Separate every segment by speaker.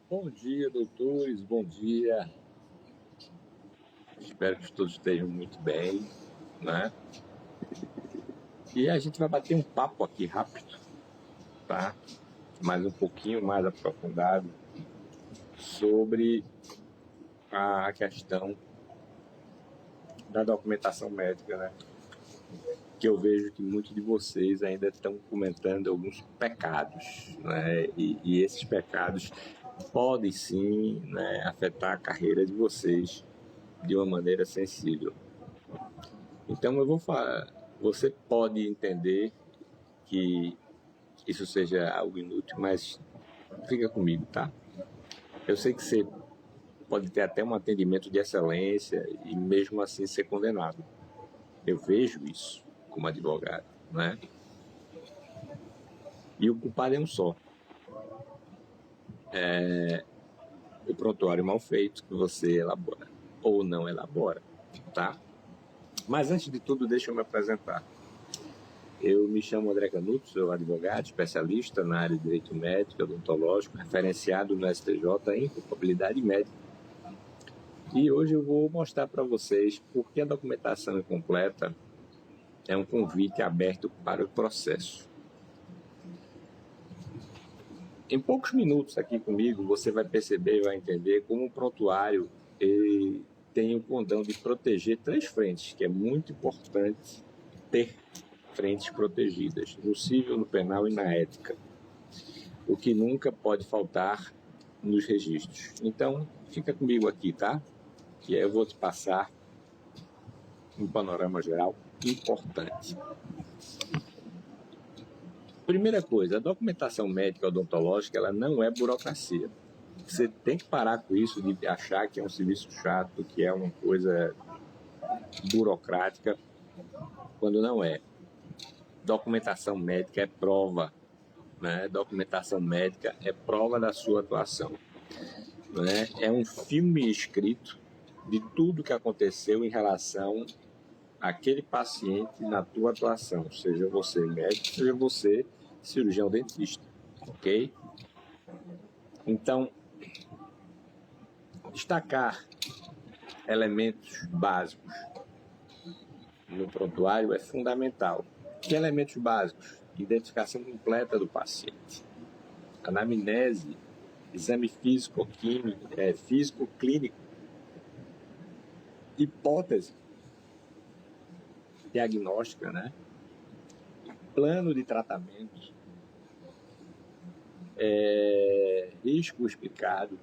Speaker 1: Bom dia, doutores, bom dia. Espero que todos estejam muito bem, né? E a gente vai bater um papo aqui rápido, tá? Mais um pouquinho mais aprofundado sobre a questão da documentação médica, né? Que eu vejo que muitos de vocês ainda estão comentando alguns pecados, né? E esses pecados podem sim, né, afetar a carreira de vocês de uma maneira sensível. Então eu vou falar, você pode entender que isso seja algo inútil, mas fica comigo, tá? Eu sei que você pode ter até um atendimento de excelência e mesmo assim ser condenado. Eu vejo isso como advogado, né? E o culpado é um só. O prontuário mal feito que você elabora ou não elabora, tá? Mas antes de tudo, deixa eu me apresentar. Eu me chamo André Canuto, sou advogado, especialista na área de direito médico, odontológico, referenciado no STJ em culpabilidade médica. E hoje eu vou mostrar para vocês por que a documentação incompleta é um convite aberto para o processo. Em poucos minutos aqui comigo, você vai perceber e vai entender como o prontuário ele tem o condão de proteger três frentes, que é muito importante ter frentes protegidas, no civil, no penal e na ética, o que nunca pode faltar nos registros. Então, fica comigo aqui, tá? Que aí eu vou te passar um panorama geral importante. Primeira coisa, a documentação médica odontológica ela não é burocracia. Você tem que parar com isso de achar que é um serviço chato, que é uma coisa burocrática, quando não é. Documentação médica é prova, né? Documentação médica é prova da sua atuação, né? É um filme escrito de tudo que aconteceu em relação àquele paciente na tua atuação, seja você médico, seja você cirurgião dentista, ok? Então, destacar elementos básicos no prontuário é fundamental. Que elementos básicos? Identificação completa do paciente, anamnese, exame físico-químico, físico-clínico, hipótese diagnóstica, né? Plano de tratamento, risco explicado,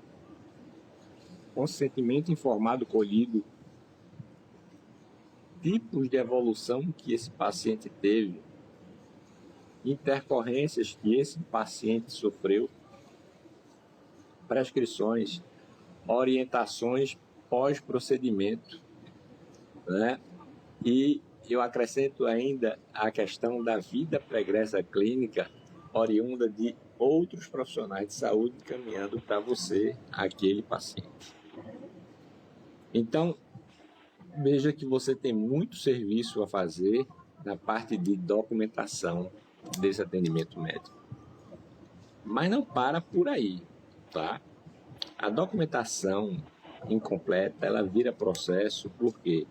Speaker 1: consentimento informado colhido, tipos de evolução que esse paciente teve, intercorrências que esse paciente sofreu, prescrições, orientações pós-procedimento, né? E eu acrescento ainda a questão da vida pregressa clínica oriunda de outros profissionais de saúde encaminhando para você aquele paciente. Então, veja que você tem muito serviço a fazer na parte de documentação desse atendimento médico. Mas não para por aí, tá? A documentação incompleta, ela vira processo porque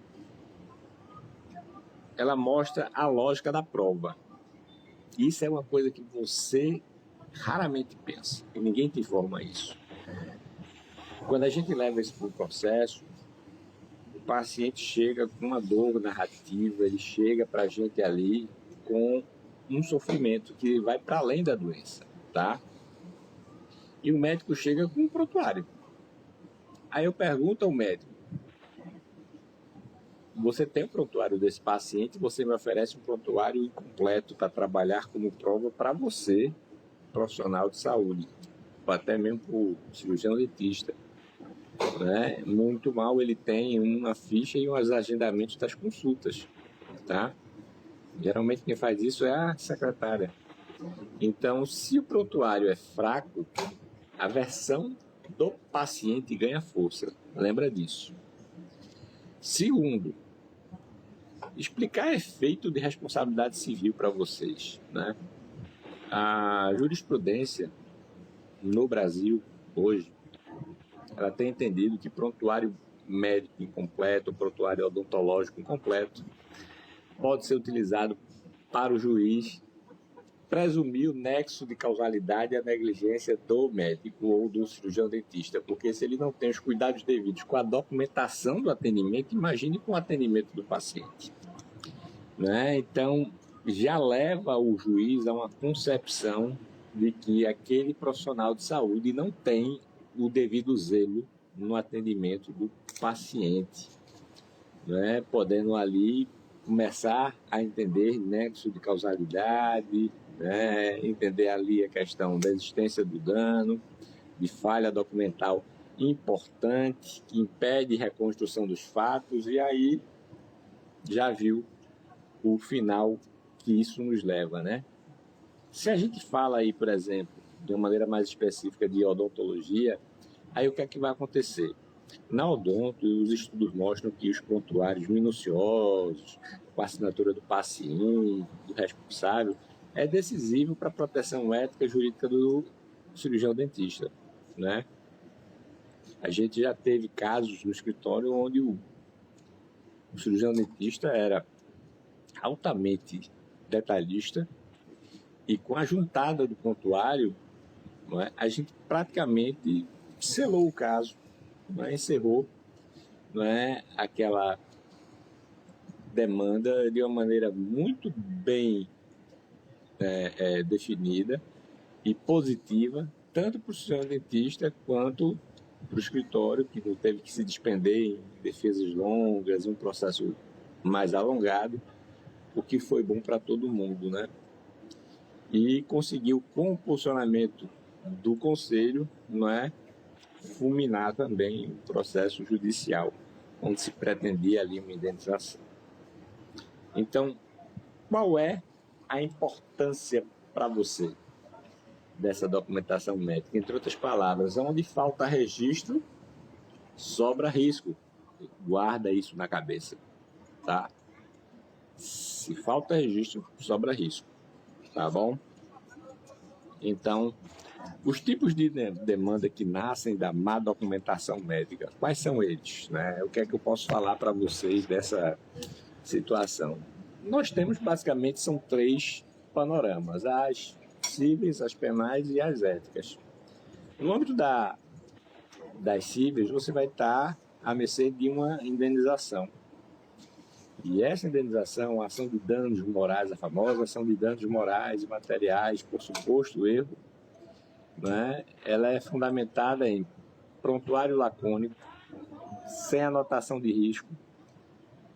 Speaker 1: ela mostra a lógica da prova. Isso é uma coisa que você raramente pensa, e ninguém te informa isso. Quando a gente leva isso para o processo, o paciente chega com uma dor narrativa, ele chega para a gente ali com um sofrimento que vai para além da doença, tá? E o médico chega com um prontuário. Aí eu pergunto ao médico, você tem um prontuário desse paciente, você me oferece um prontuário incompleto para trabalhar como prova para você, profissional de saúde, ou até mesmo para o cirurgião dentista, né? Muito mal ele tem uma ficha e uns agendamentos das consultas, tá? Geralmente quem faz isso é a secretária. Então, se o prontuário é fraco, a versão do paciente ganha força. Lembra disso. Segundo, explicar efeito de responsabilidade civil para vocês, né? A jurisprudência no Brasil hoje ela tem entendido que prontuário médico incompleto, prontuário odontológico incompleto, pode ser utilizado para o juiz presumir o nexo de causalidade à negligência do médico ou do cirurgião dentista, porque se ele não tem os cuidados devidos com a documentação do atendimento, imagine com o atendimento do paciente, né? Então, já leva o juiz a uma concepção de que aquele profissional de saúde não tem o devido zelo no atendimento do paciente, né? Podendo ali começar a entender nexo de causalidade, né? Entender ali a questão da existência do dano, de falha documental importante, que impede reconstrução dos fatos, e aí já viu o final que isso nos leva, né? Se a gente fala aí, por exemplo, de uma maneira mais específica de odontologia, aí o que é que vai acontecer? Na odonto, os estudos mostram que os prontuários minuciosos, com a assinatura do paciente, do responsável, é decisivo para a proteção ética e jurídica do cirurgião dentista, né? A gente já teve casos no escritório onde o cirurgião dentista era altamente detalhista e com a juntada do prontuário, não é, a gente praticamente selou o caso, não é, encerrou, não é, aquela demanda de uma maneira muito bem definida e positiva, tanto para o cirurgião dentista quanto para o escritório, que não teve que se despender em defesas longas, um processo mais alongado, o que foi bom para todo mundo, né? E conseguiu, com o posicionamento do conselho, não é, fulminar também o processo judicial, onde se pretendia ali uma indenização. Então, qual é a importância para você dessa documentação médica? Entre outras palavras, onde falta registro, sobra risco. Guarda isso na cabeça, tá? Se falta registro, sobra risco, tá bom? Então, os tipos de demanda que nascem da má documentação médica, quais são eles, né? O que é que eu posso falar para vocês dessa situação? Nós temos basicamente, são 3 panoramas: as cíveis, as penais e as éticas. No âmbito das cíveis, você vai estar à mercê de uma indenização. E essa indenização, a ação de danos morais, a famosa ação de danos morais e materiais por suposto erro, né, ela é fundamentada em prontuário lacônico, sem anotação de risco,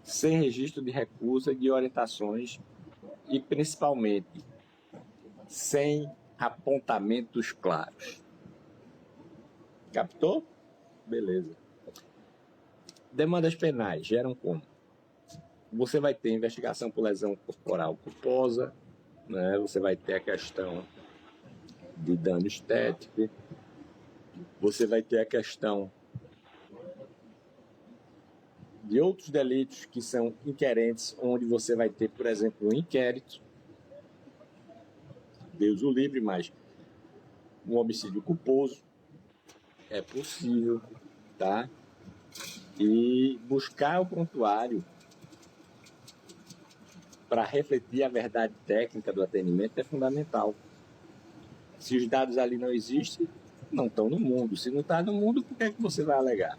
Speaker 1: sem registro de recusa e de orientações e, principalmente, sem apontamentos claros. Captou? Beleza. Demandas penais geram como? Você vai ter investigação por lesão corporal culposa, né? Você vai ter a questão de dano estético, você vai ter a questão de outros delitos que são inquerentes, onde você vai ter, por exemplo, um inquérito, Deus o livre, mas um homicídio culposo é possível, tá? E buscar o prontuário para refletir a verdade técnica do atendimento é fundamental. Se os dados ali não existem, não estão no mundo. Se não está no mundo, por que é que você vai alegar?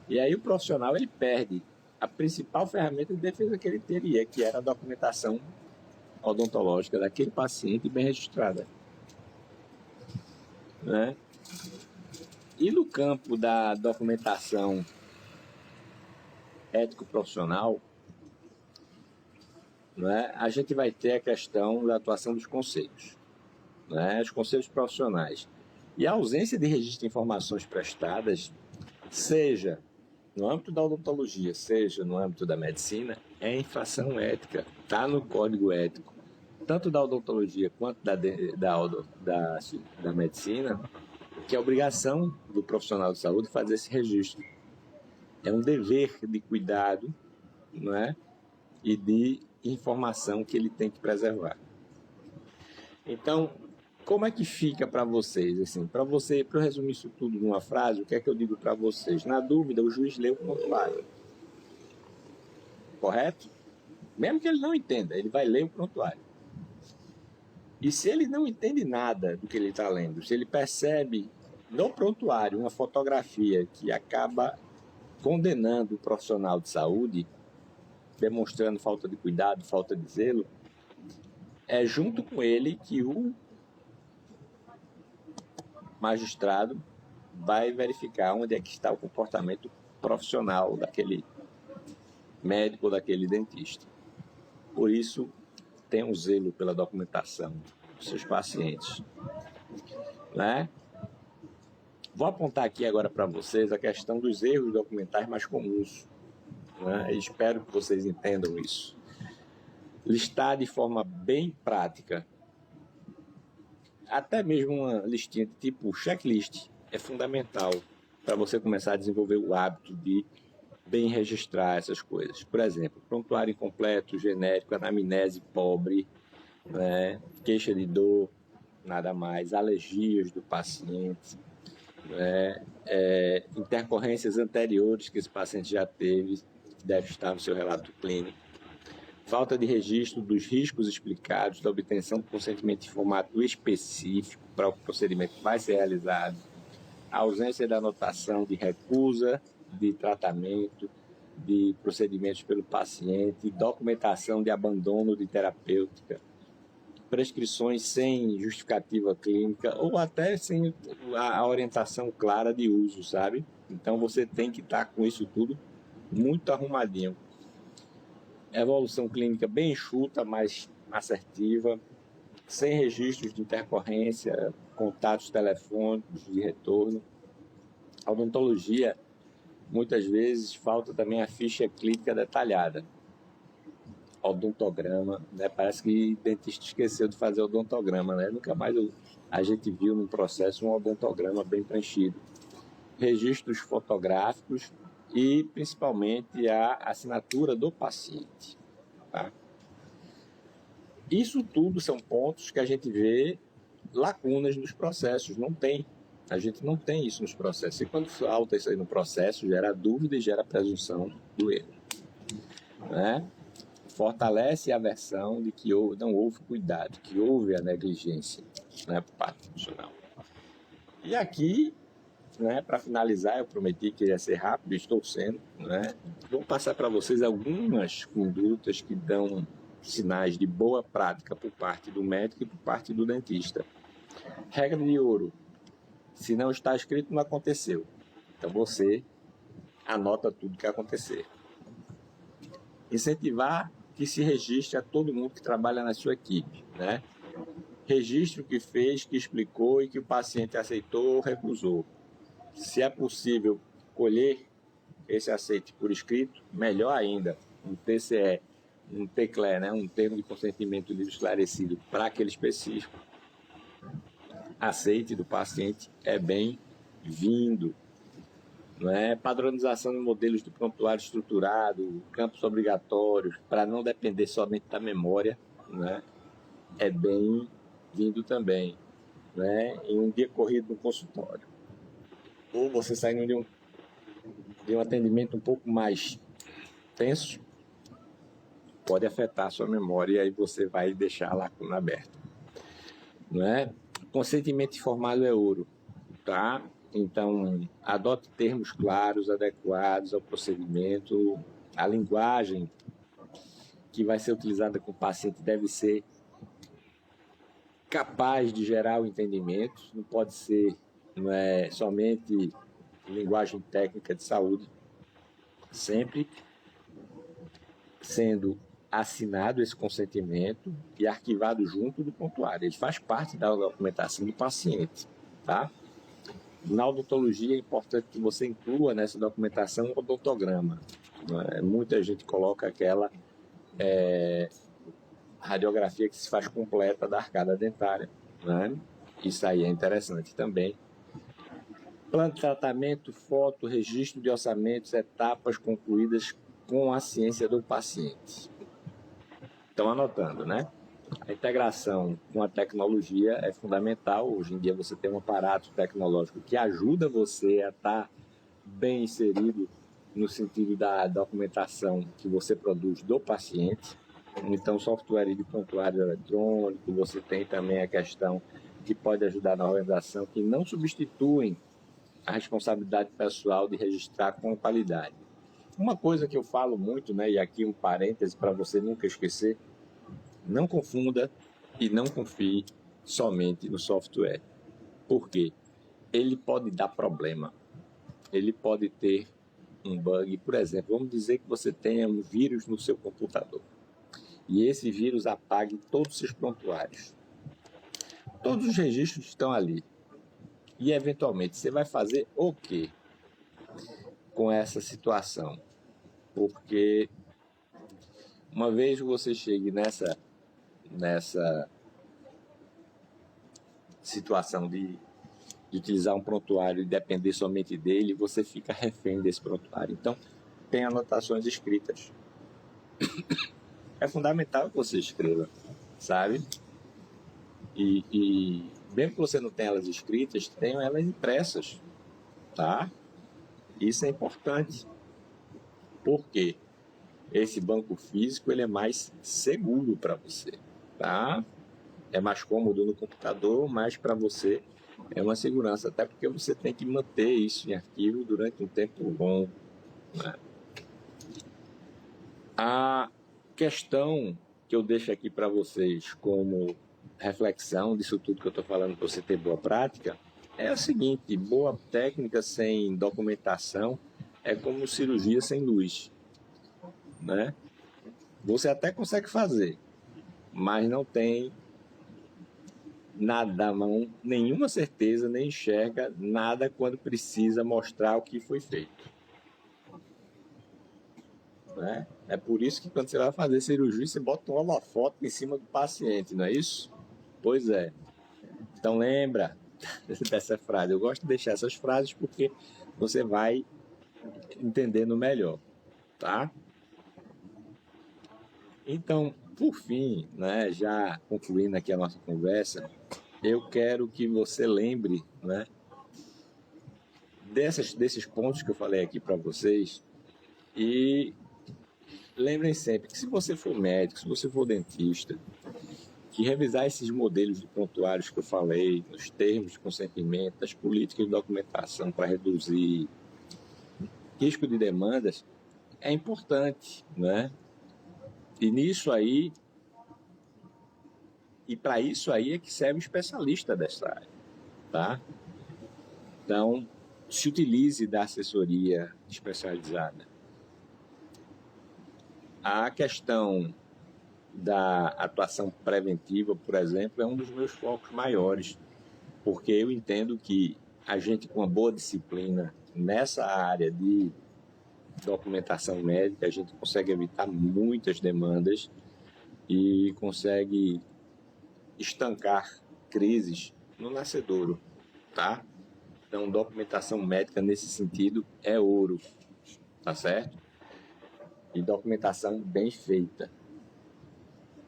Speaker 1: E aí o profissional, ele perde a principal ferramenta de defesa que ele teria, que era a documentação odontológica daquele paciente bem registrada, né? E no campo da documentação ético-profissional, né, a gente vai ter a questão da atuação dos conselhos, né, os conselhos profissionais. E a ausência de registro de informações prestadas, seja no âmbito da odontologia, seja no âmbito da medicina, é infração ética, está no código ético, tanto da odontologia quanto da medicina, que é a obrigação do profissional de saúde fazer esse registro. É um dever de cuidado, não é? E de informação que ele tem que preservar. Então, como é que fica para vocês? Assim, para eu resumir isso tudo numa frase, o que é que eu digo para vocês? Na dúvida, o juiz lê o prontuário. Correto? Mesmo que ele não entenda, ele vai ler o prontuário. E se ele não entende nada do que ele está lendo, se ele percebe no prontuário uma fotografia que acaba condenando o profissional de saúde, demonstrando falta de cuidado, falta de zelo, é junto com ele que o magistrado vai verificar onde é que está o comportamento profissional daquele médico ou daquele dentista. Por isso, tenham zelo pela documentação dos seus pacientes, né? Vou apontar aqui agora para vocês a questão dos erros documentais mais comuns, né? Espero que vocês entendam isso. Listar de forma bem prática, até mesmo uma listinha tipo checklist, é fundamental para você começar a desenvolver o hábito de bem registrar essas coisas. Por exemplo, prontuário incompleto, genérico, anamnese pobre, né? Queixa de dor, nada mais, alergias do paciente, né? Intercorrências anteriores que esse paciente já teve, deve estar no seu relato clínico. Falta de registro dos riscos explicados, da obtenção do consentimento informado específico para o procedimento que vai ser realizado, a ausência da anotação de recusa de tratamento, de procedimentos pelo paciente, documentação de abandono de terapêutica, prescrições sem justificativa clínica ou até sem a orientação clara de uso, sabe? Então você tem que estar com isso tudo muito arrumadinho. Evolução clínica bem enxuta, mas assertiva, sem registros de intercorrência, contatos telefônicos de retorno. A odontologia, muitas vezes, falta também a ficha clínica detalhada. Odontograma, né? Parece que o dentista esqueceu de fazer odontograma, né? Nunca mais a gente viu no processo um odontograma bem preenchido. Registros fotográficos e, principalmente, a assinatura do paciente. Tá? Isso tudo são pontos que a gente vê lacunas nos processos. A gente não tem isso nos processos. E quando falta isso aí no processo, gera dúvida e gera presunção do erro. Né? Fortalece a versão de que não houve cuidado, que houve a negligência, né, por parte funcional. E aqui, né, para finalizar, eu prometi que ia ser rápido, estou sendo, né? Vou passar para vocês algumas condutas que dão sinais de boa prática por parte do médico e por parte do dentista. Regra de ouro: se não está escrito, não aconteceu. Então você anota tudo que acontecer. Incentivar que se registre a todo mundo que trabalha na sua equipe, né? Registre o que fez, que explicou e que o paciente aceitou ou recusou. Se é possível colher esse aceite por escrito, melhor ainda. Um TCE, um TCLE, né? Um termo de consentimento livre esclarecido para aquele específico. Aceite do paciente é bem-vindo. Padronização de modelos de prontuário estruturado, campos obrigatórios, para não depender somente da memória, né? É bem-vindo também, né? Em um dia corrido no consultório. Ou você saindo de um atendimento um pouco mais tenso, pode afetar a sua memória e aí você vai deixar a lacuna aberta. Consentimento informado é ouro, tá? Então, adote termos claros, adequados ao procedimento. A linguagem que vai ser utilizada com o paciente deve ser capaz de gerar o entendimento. Não pode ser somente linguagem técnica de saúde. Sempre sendo assinado esse consentimento e arquivado junto do prontuário. Ele faz parte da documentação do paciente, tá? Na odontologia é importante que você inclua nessa documentação um odontograma. Muita gente coloca aquela radiografia que se faz completa da arcada dentária. Né? Isso aí é interessante também. Plano de tratamento, foto, registro de orçamentos, etapas concluídas com a ciência do paciente. Estão anotando, né? A integração com a tecnologia é fundamental. Hoje em dia você tem um aparato tecnológico que ajuda você a estar bem inserido no sentido da documentação que você produz do paciente. Então, software de prontuário eletrônico, você tem também a questão que pode ajudar na organização, que não substituem a responsabilidade pessoal de registrar com qualidade. Uma coisa que eu falo muito, né, e aqui um parêntese para você nunca esquecer, não confunda e não confie somente no software. Por quê? Ele pode dar problema. Ele pode ter um bug. Por exemplo, vamos dizer que você tenha um vírus no seu computador. E esse vírus apague todos os seus prontuários. Todos os registros estão ali. E, eventualmente, você vai fazer o quê com essa situação? Porque uma vez você chegue nessa situação de utilizar um prontuário e depender somente dele, você fica refém desse prontuário. Então, tem anotações escritas. É fundamental que você escreva, sabe? E mesmo que você não tenha elas escritas, tenham elas impressas, tá? Isso é importante. Por quê? Esse banco físico ele é mais seguro para você, tá? É mais cômodo no computador, mas para você é uma segurança, até porque você tem que manter isso em arquivo durante um tempo longo, né? A questão que eu deixo aqui para vocês como reflexão disso tudo que eu estou falando para você ter boa prática é o seguinte: boa técnica sem documentação é como cirurgia sem luz, né? Você até consegue fazer, mas não tem nada à mão, nenhuma certeza, nem enxerga nada quando precisa mostrar o que foi feito, né? É por isso que quando você vai fazer cirurgia, você bota um holofote em cima do paciente, não é isso? Pois é. Então lembra dessa frase. Eu gosto de deixar essas frases porque você vai entendendo melhor, tá? Então, por fim, né, já concluindo aqui a nossa conversa, eu quero que você lembre, né, desses pontos que eu falei aqui para vocês e lembrem sempre que se você for médico, se você for dentista, que revisar esses modelos de prontuários que eu falei, nos termos de consentimento, das políticas de documentação para reduzir risco de demandas, é importante, né? E nisso aí, e para isso aí é que serve o especialista dessa área, tá? Então, se utilize da assessoria especializada. A questão da atuação preventiva, por exemplo, é um dos meus focos maiores, porque eu entendo que a gente com uma boa disciplina nessa área de documentação médica, a gente consegue evitar muitas demandas e consegue estancar crises no nascedouro, tá? Então, documentação médica nesse sentido é ouro, tá certo? E documentação bem feita.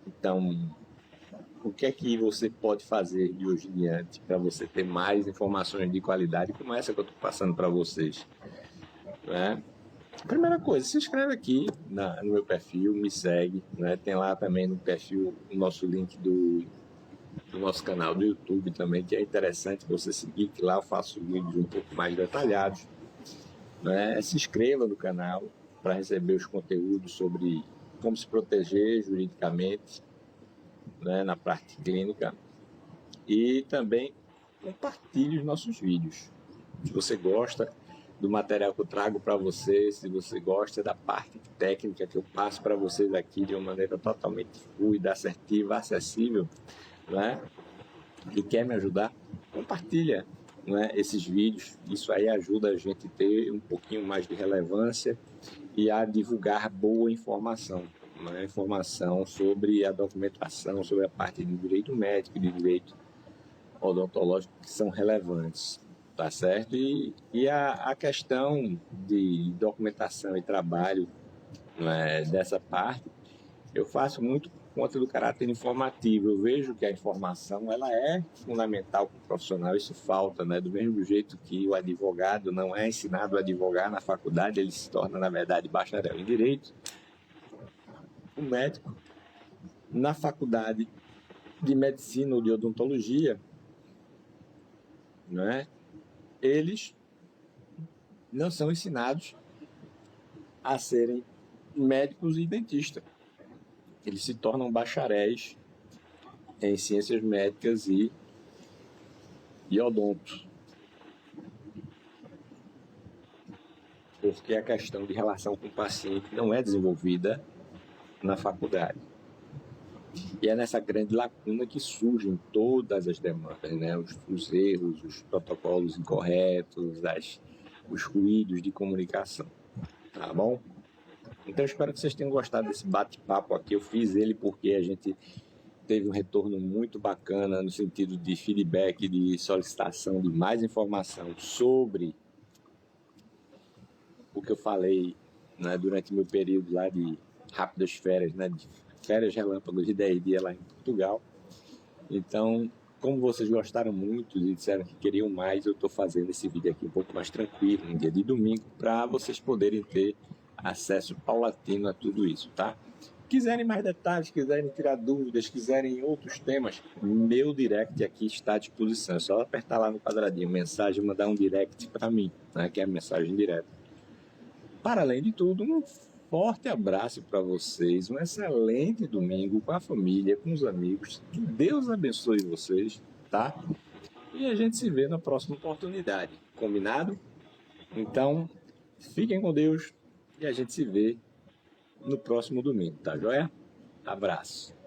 Speaker 1: Então, o que é que você pode fazer de hoje em diante para você ter mais informações de qualidade como essa que eu estou passando para vocês, né? Primeira coisa, se inscreve aqui no meu perfil, me segue, né? Tem lá também no perfil o nosso link do nosso canal do YouTube também, que é interessante você seguir, que lá eu faço vídeos um pouco mais detalhados, né? Se inscreva no canal para receber os conteúdos sobre como se proteger juridicamente, né, na parte clínica, e também compartilhe os nossos vídeos. Se você gosta do material que eu trago para vocês, se você gosta da parte técnica que eu passo para vocês aqui de uma maneira totalmente fluida, assertiva, acessível, né, e quer me ajudar, compartilha, né, esses vídeos. Isso aí ajuda a gente a ter um pouquinho mais de relevância e a divulgar boa informação, né, informação sobre a documentação, sobre a parte de direito médico, de direito odontológico, que são relevantes, tá certo? E a questão de documentação e trabalho, né, dessa parte, eu faço muito conta do caráter informativo. Eu vejo que a informação ela é fundamental para o profissional, isso falta, né? Do mesmo jeito que o advogado não é ensinado a advogar na faculdade, ele se torna, na verdade, bacharel em Direito. O médico, na faculdade de Medicina ou de Odontologia, né? Eles não são ensinados a serem médicos e dentistas. Eles se tornam bacharéis em ciências médicas e odonto. Porque a questão de relação com o paciente não é desenvolvida na faculdade. E é nessa grande lacuna que surgem todas as demandas, né? Os erros, os protocolos incorretos, os ruídos de comunicação. Tá bom? Então, eu espero que vocês tenham gostado desse bate-papo aqui. Eu fiz ele porque a gente teve um retorno muito bacana no sentido de feedback, de solicitação de mais informação sobre o que eu falei, né, durante meu período lá de rápidas férias, né, de férias relâmpagos de 10 dias lá em Portugal. Então, como vocês gostaram muito e disseram que queriam mais, eu estou fazendo esse vídeo aqui um pouco mais tranquilo, no dia de domingo, para vocês poderem ter acesso paulatino a tudo isso, tá? Quiserem mais detalhes, quiserem tirar dúvidas, quiserem outros temas, meu direct aqui está à disposição. É só apertar lá no quadradinho, mensagem, mandar um direct para mim, né, que é a mensagem direta. Para além de tudo, um forte abraço para vocês, um excelente domingo com a família, com os amigos. Que Deus abençoe vocês, tá? E a gente se vê na próxima oportunidade, combinado? Então, fiquem com Deus e a gente se vê no próximo domingo, tá joia? Abraço.